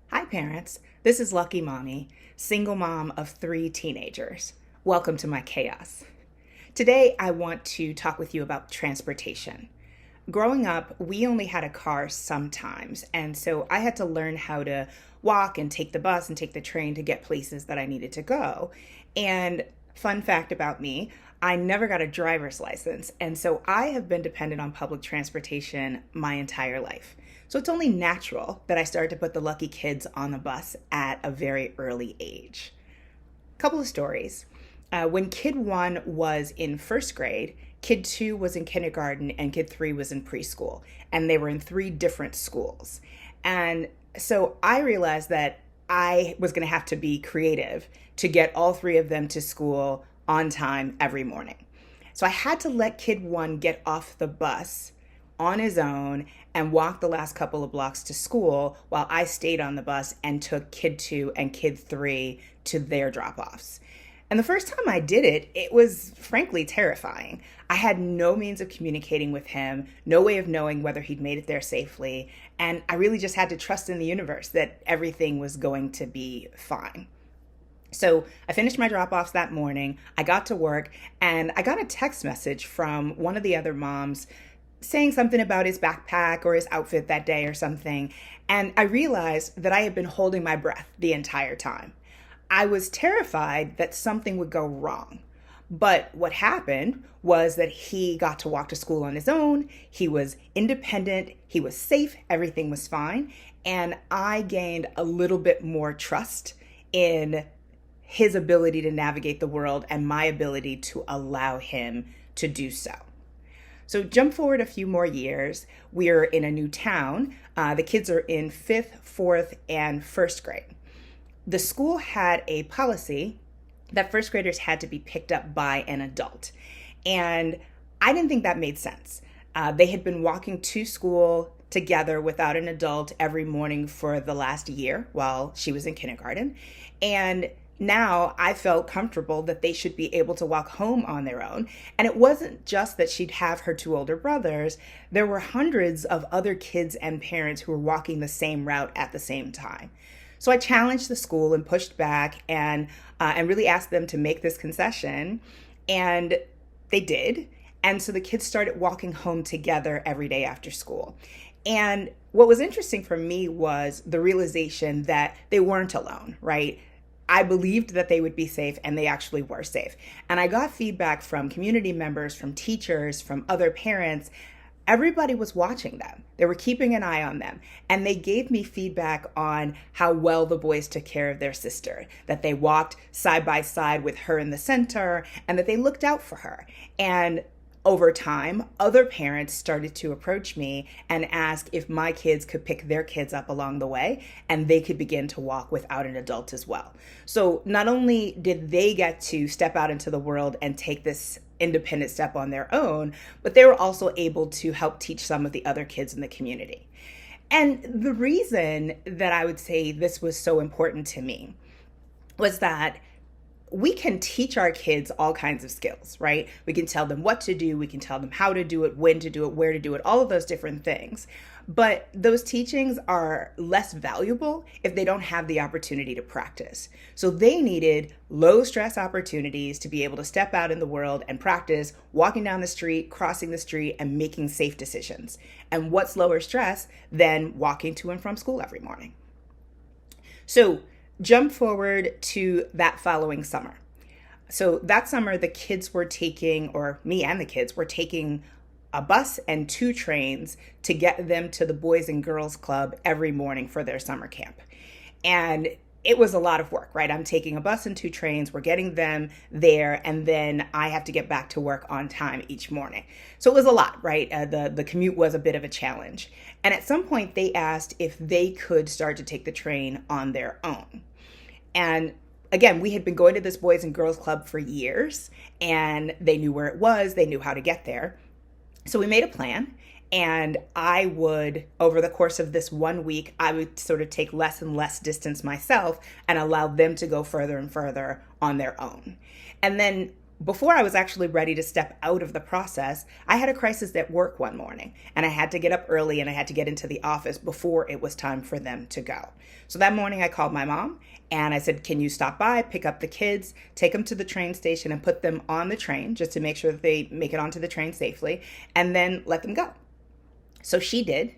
Hi, parents. This is Lucky Mommy, single mom of three teenagers. Welcome to my chaos. Today, I want to talk with you about transportation. Growing up, we only had a car sometimes, and so I had to learn how to walk and take the bus and take the train to get places that I needed to go. And fun fact about me, I never got a driver's license, and so I have been dependent on public transportation my entire life. So it's only natural that I started to put the lucky kids on the bus at a very early age. Couple of stories. When kid one was in first grade, kid two was in kindergarten, and kid three was in preschool. And they were in three different schools. And so I realized that I was going to have to be creative to get all three of them to school on time every morning. So I had to let kid one get off the bus on his own and walk the last couple of blocks to school while I stayed on the bus and took kid two and kid three to their drop offs. And the first time I did it, it was frankly terrifying. I had no means of communicating with him, no way of knowing whether he'd made it there safely, and I really just had to trust in the universe that everything was going to be fine. So I finished my drop offs that morning. I got to work and I got a text message from one of the other moms saying something about his backpack or his outfit that day or something. And I realized that I had been holding my breath the entire time. I was terrified that something would go wrong. But what happened was that he got to walk to school on his own. He was independent. He was safe. Everything was fine. And I gained a little bit more trust in his ability to navigate the world and my ability to allow him to do so. So jump forward a few more years. We're in a new town. The kids are in fifth, fourth, and first grade. The school had a policy that first graders had to be picked up by an adult. And I didn't think that made sense. They had been walking to school together without an adult every morning for the last year while she was in kindergarten. And now I felt comfortable that they should be able to walk home on their own. And it wasn't just that she'd have her two older brothers. There were hundreds of other kids and parents who were walking the same route at the same time. So I challenged the school and pushed back and really asked them to make this concession. And they did. And so the kids started walking home together every day after school. And what was interesting for me was the realization that they weren't alone, right? I believed that they would be safe, and they actually were safe. And I got feedback from community members, from teachers, from other parents. Everybody was watching them. They were keeping an eye on them. And they gave me feedback on how well the boys took care of their sister, that they walked side by side with her in the center, and that they looked out for her. And over time, other parents started to approach me and ask if my kids could pick their kids up along the way and they could begin to walk without an adult as well. So not only did they get to step out into the world and take this independent step on their own, but they were also able to help teach some of the other kids in the community. And the reason that I would say this was so important to me was that we can teach our kids all kinds of skills, right? We can tell them what to do. We can tell them how to do it, when to do it, where to do it, all of those different things. But those teachings are less valuable if they don't have the opportunity to practice. So they needed low stress opportunities to be able to step out in the world and practice walking down the street, crossing the street, and making safe decisions. And what's lower stress than walking to and from school every morning? So jump forward to that following summer. So that summer, the kids were taking, or me and the kids were taking a bus and two trains to get them to the Boys and Girls Club every morning for their summer camp. And it was a lot of work, right? I'm taking a bus and two trains, we're getting them there, and then I have to get back to work on time each morning. So it was a lot, right? The commute was a bit of a challenge. And at some point they asked if they could start to take the train on their own. And again, we had been going to this Boys and Girls Club for years, and they knew where it was, they knew how to get there. So we made a plan, and I would, over the course of this 1 week, I would sort of take less and less distance myself and allow them to go further and further on their own. And then before I was actually ready to step out of the process, I had a crisis at work one morning and I had to get up early and I had to get into the office before it was time for them to go. So that morning I called my mom and I said, can you stop by, pick up the kids, take them to the train station and put them on the train just to make sure that they make it onto the train safely and then let them go. So she did.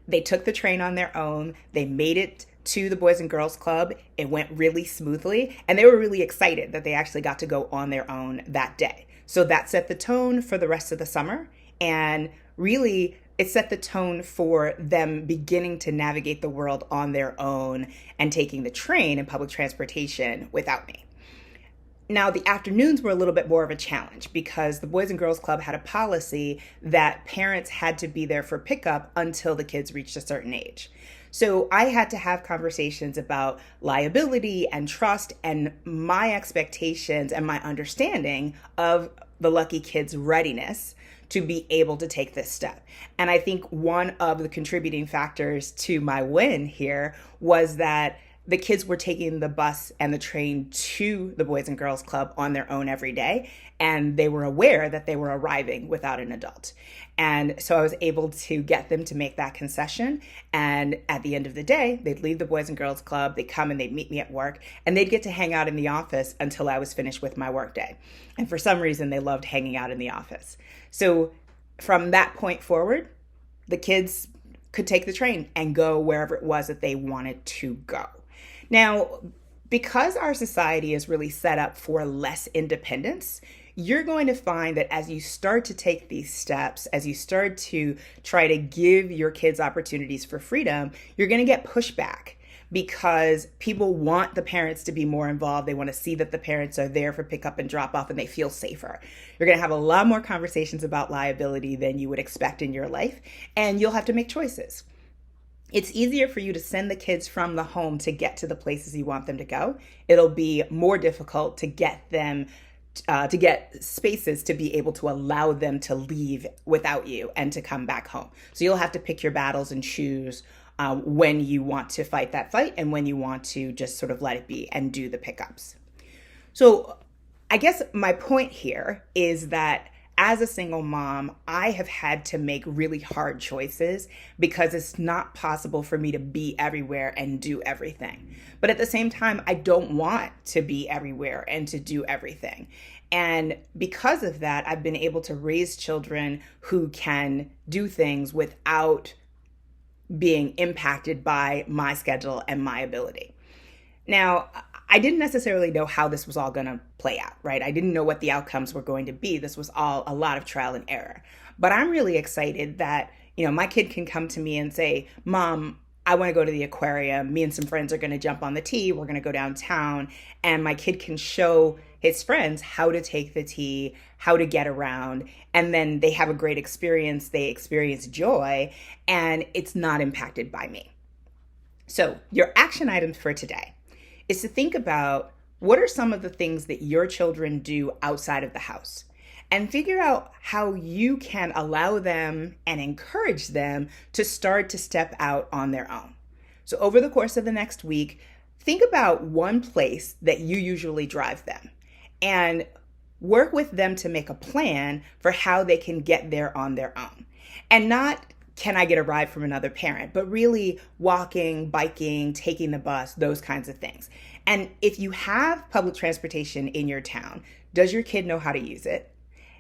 They took the train on their own. They made it to the Boys and Girls Club. It went really smoothly, and they were really excited that they actually got to go on their own that day. So that set the tone for the rest of the summer, and really it set the tone for them beginning to navigate the world on their own and taking the train and public transportation without me. Now, the afternoons were a little bit more of a challenge because the Boys and Girls Club had a policy that parents had to be there for pickup until the kids reached a certain age. So I had to have conversations about liability and trust and my expectations and my understanding of the lucky kids' readiness to be able to take this step. And I think one of the contributing factors to my win here was that the kids were taking the bus and the train to the Boys and Girls Club on their own every day, and they were aware that they were arriving without an adult. And so I was able to get them to make that concession. And at the end of the day, they'd leave the Boys and Girls Club, they'd come and they'd meet me at work, and they'd get to hang out in the office until I was finished with my workday. And for some reason, they loved hanging out in the office. So from that point forward, the kids could take the train and go wherever it was that they wanted to go. Now, because our society is really set up for less independence, you're going to find that as you start to take these steps, as you start to try to give your kids opportunities for freedom, you're going to get pushback because people want the parents to be more involved. They want to see that the parents are there for pickup and drop off and they feel safer. You're going to have a lot more conversations about liability than you would expect in your life, and you'll have to make choices. It's easier for you to send the kids from the home to get to the places you want them to go. It'll be more difficult to get them to get spaces to be able to allow them to leave without you and to come back home. So you'll have to pick your battles and choose when you want to fight that fight and when you want to just sort of let it be and do the pickups. So I guess my point here is that as a single mom, I have had to make really hard choices because it's not possible for me to be everywhere and do everything. But at the same time, I don't want to be everywhere and to do everything. And because of that, I've been able to raise children who can do things without being impacted by my schedule and my ability. Now, I didn't necessarily know how this was all going to play out, right? I didn't know what the outcomes were going to be. This was all a lot of trial and error. But I'm really excited that, my kid can come to me and say, Mom, I want to go to the aquarium. Me and some friends are going to jump on the T. We're going to go downtown. And my kid can show his friends how to take the T, how to get around. And then they have a great experience. They experience joy, and it's not impacted by me. So your action items for today is to think about what are some of the things that your children do outside of the house and figure out how you can allow them and encourage them to start to step out on their own. So over the course of the next week, think about one place that you usually drive them and work with them to make a plan for how they can get there on their own. And not can I get a ride from another parent, but really walking, biking, taking the bus, those kinds of things. And if you have public transportation in your town, does your kid know how to use it?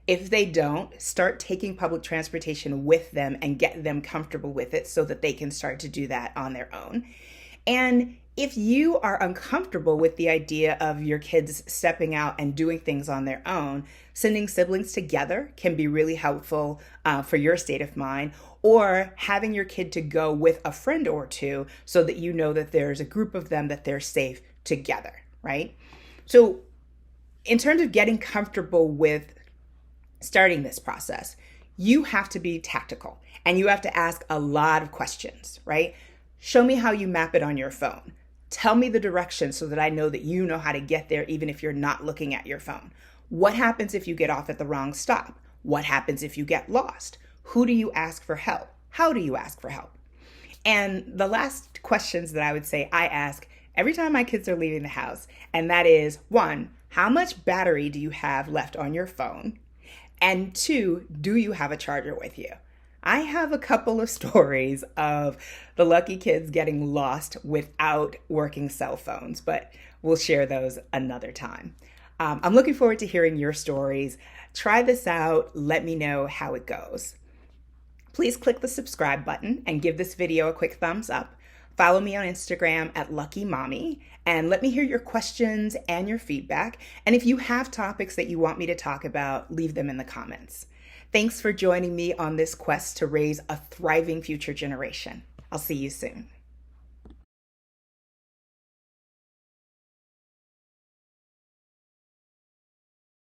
If they don't, start taking public transportation with them and get them comfortable with it so that they can start to do that on their own. And if you are uncomfortable with the idea of your kids stepping out and doing things on their own, sending siblings together can be really helpful for your state of mind, or having your kid to go with a friend or two so that you know that there's a group of them that they're safe together, right? So in terms of getting comfortable with starting this process, you have to be tactical and you have to ask a lot of questions, right? Show me how you map it on your phone. Tell me the directions so that I know that you know how to get there even if you're not looking at your phone. What happens if you get off at the wrong stop? What happens if you get lost? Who do you ask for help? How do you ask for help? And the last questions that I would say I ask every time my kids are leaving the house, and that is, one, How much battery do you have left on your phone? And 2, do you have a charger with you? I have a couple of stories of the lucky kids getting lost without working cell phones, but we'll share those another time. I'm looking forward to hearing your stories. Try this out. Let me know how it goes. Please click the subscribe button and give this video a quick thumbs up. Follow me on Instagram at Lucky Mommy and let me hear your questions and your feedback. And if you have topics that you want me to talk about, leave them in the comments. Thanks for joining me on this quest to raise a thriving future generation. I'll see you soon.